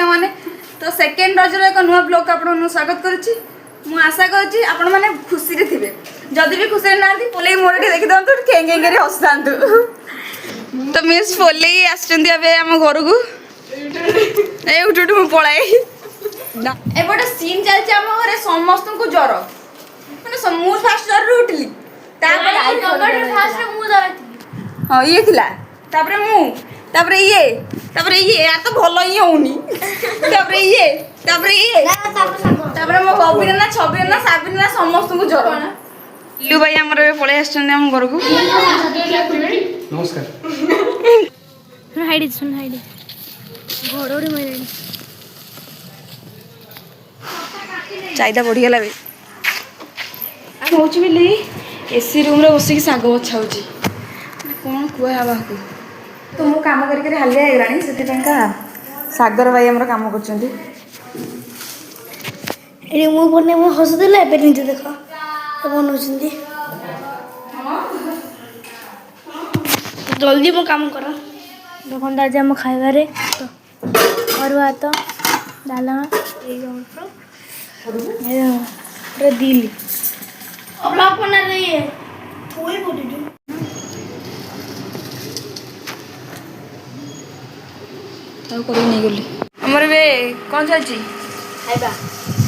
मैंने तो सेकेंड रज एक नुआ ब्लॉग आपन स्वागत करुच्ची मु आशा करुच्ची आपण मैंने खुशी रे थिबे जदि भी खुशी ना पोले मोड़ देखी दिखाँ केंगे हसता तो मिस पोले आसम घर को ए उठ उठ मुझे पलाए एपटे सीन चलती आम घर समस्त को ज्वर मैंने मु फास्ट ज्वर उठली हाँ ये थिला तापरे मु तापरे ये यार तो भल ही होनी तापरे मो बबिन ना छबिन ना साबिन ना समस्त को ज्वर लिलू भाई हमर पळे आछन हम घर को नमस्कार हाइडी सुन हाइडी घोड़ोरे मरे चाहिदा बढ़ी गला बे आ होची बिली एसी रूम रे बसिक साग बछा होची कोन कुआ हवा को तो मो काम करी हालिया हेलानी सेति का सागर भाई हमर काम करछंती एरे मु बने मु हस देले एबे निजे देखो तो बनउछंती जल्दी मो काम करो देखो आज हम खाइबा रे तो अरुआ तो डालमा ए पूरा दिल अब ब्लॉग बना रही है थोड़ी बोली ताऊ करी नहीं गली हमर बे कोन चलची खाइबा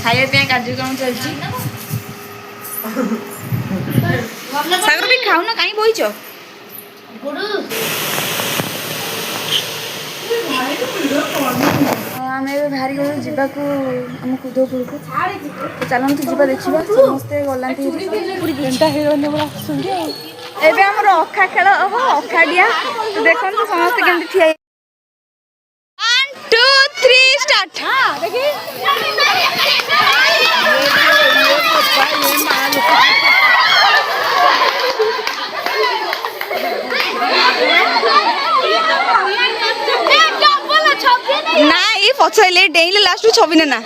खाइए पे कार्यक्रम चलची सागर भी खाऊ ना काई बोइचो गुरु आमे बाहरी गलु जीवा को हम कुदोपुर को तो चलंतु जीवा देखिबा समस्ते गलांती पूरी घंटा हेरोने हमरा सुनजे एबे हमर अखा खेल हो अखा डिया तो देखन तो समस्ते केमति ठिया 1 2 3 स्टार्ट हां देखि ना ये पछले डेइले लास्ट में छबी ना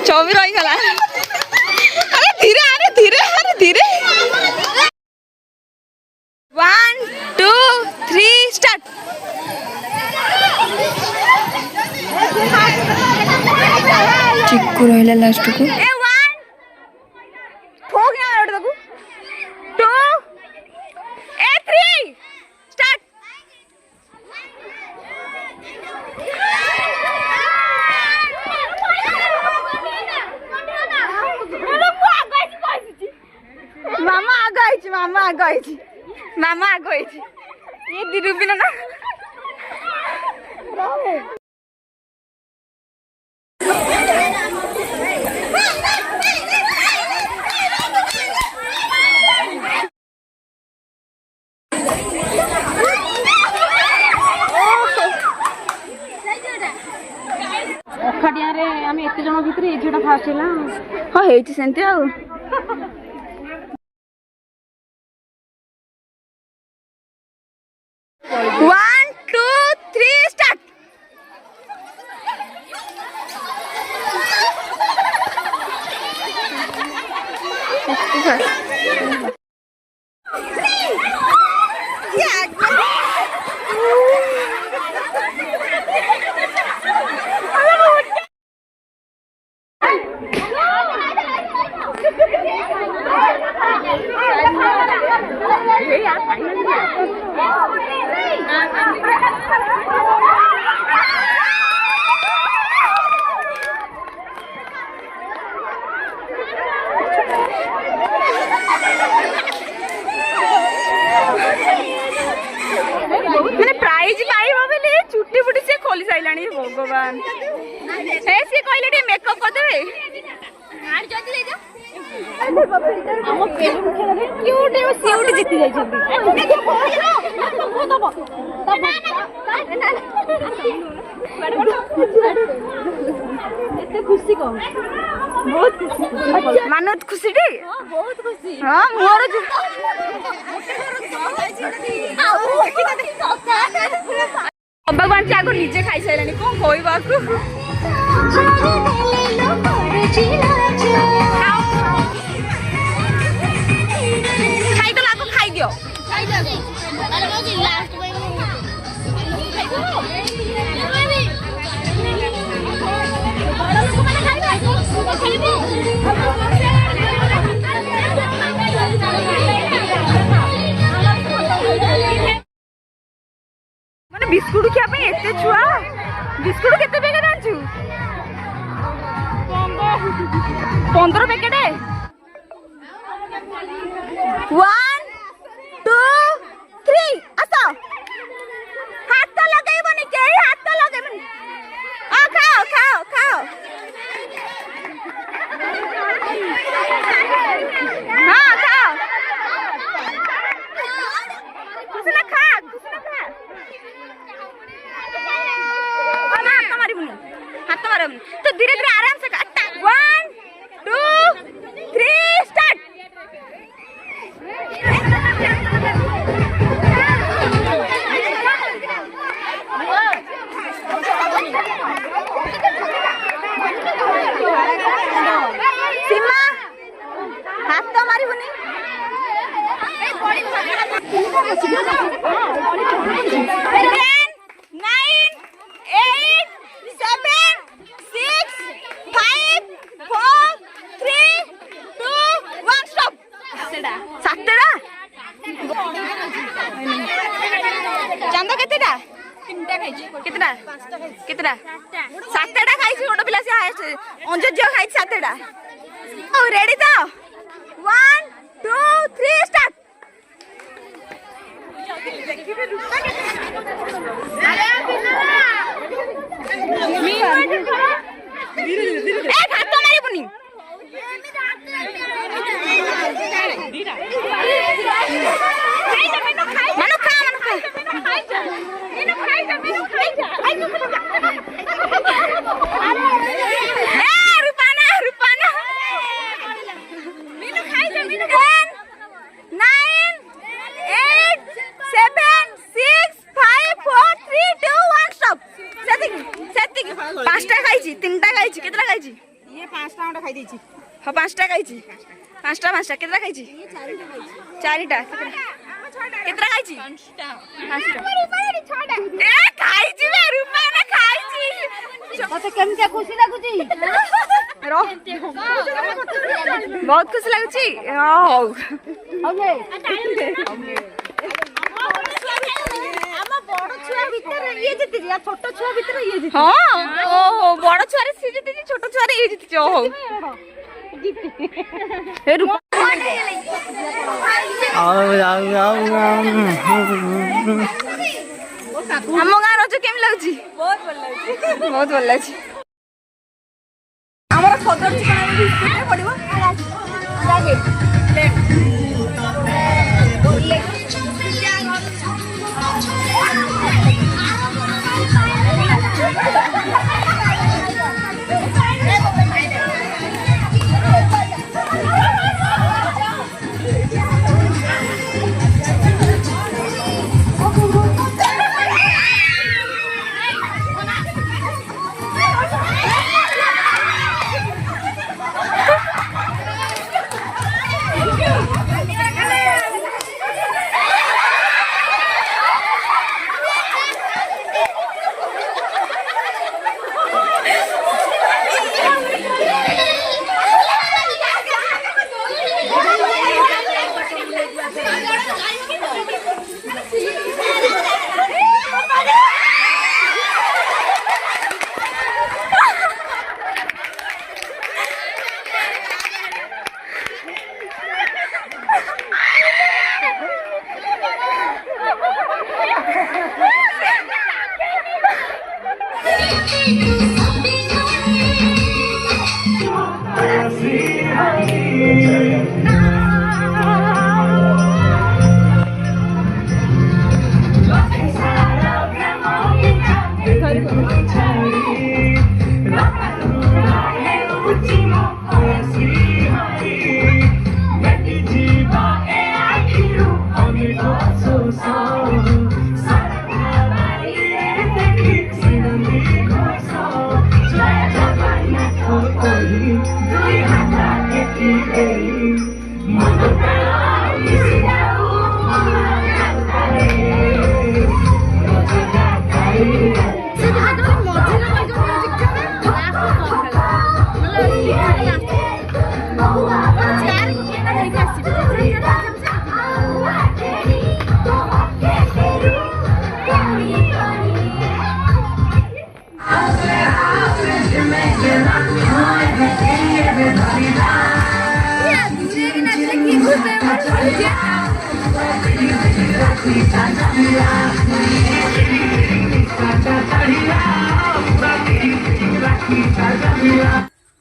छबी रही गला अरे धीरे 1 2 3 स्टार्ट चिक्कू रहला लास्ट को मामा आगो ये दिरुबिन ना अखाडिया रे आमे एते जण भितर ए झेडा फास्ट हैला हां हेची सेंते आ 1 2 3 स्टार्ट मैंने प्राइज पाइबा बेले चुट्टी फुटी से खोली साइलानी भगवान हे से कहले टे मेकअप कर देबे आर जति ले जा हम बेलून खेलबे क्यूट है सिउट जीति जाई छथि एते खुशी को बहुत खुशी मानत खुशी टी हां बहुत खुशी हां मोर भगवान से आगो निजे खाई साइलानी कोन कहबा को बिस्कुट क्या पे एते छुआ बिस्कुट केते पैकेट आंचू 15 पैकेट है 1 2 3 आसा हाथ तो लगाइबनी केही हाथ तो लगाइबनी आ खाओ खाओ खाओ हाँ खाओ खुश ना खा हाथ मारिबनी हाथ मारिबनी तो धीरे धीरे आराम से खा 1 2 3 स्टार्ट सीमा हाथ तो मारिबनी 7टा खाई गोटे पिला से हाएस्ट अंजो खाई 7टा रेडी तो 1 2 3 स्टार्ट हाँ 5टा खाई 5टा केतना खाई 4टा केतना खाई 5टा ए खाई बे रूपा ना खाई मते केमते खुशी लागुची रो बहुत खुशी लागुची हो ओके ଆମ ବଡ ଛୁଆ ଭିତରେ ଇଏ ଜିତିଛି ଆଉ ଛୋଟ ଛୁଆ ଭିତରେ ଇଏ ଜିତିଛି हाँ ओहो बड़ छुआरे सी जीती छोट छुआरे ये जीती ओहो हे रूपा ଆମ ଗାଁ ରଜ କେମିତି ଲାଗୁଛି ବହୁତ ଭଲ ଲାଗୁଛି ଆମର ସଦର ଠିକଣା ବିସ୍କୁଟରେ ପଡିବ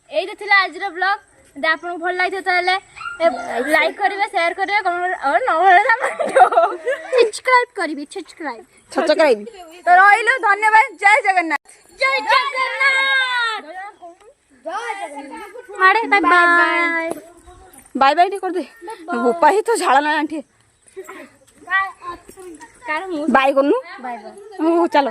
এইটা ଥିଲା ଆଜିର ବ୍ଲଗ। ଯଦି ଆପଣଙ୍କୁ ଭଲ ଲାଗିଥିବ ତାହେଲେ ଲାଇକ୍ କରିବେ, ସେୟାର କରିବେ, ସବସ୍କ୍ରାଇବ କରିବି ସବସ୍କ୍ରାଇବ। ତ ରହିଲୁ, ଧନ୍ୟବାଦ, ଜୟ ଜଗନ୍ନାଥ। ଜୟ ଜଗନ୍ନାଥ। ମାଡେ ବାଇ ବାଇ। ବାଇ ବାଇ ଟିକେ କରିଦେ। ବୋପା ହିଁ ତ ଝାଳ ନା ଆଣ୍ଠି। ବାଇ କରୁନୁ। ବାଇ ବାଇ। ଚାଲ।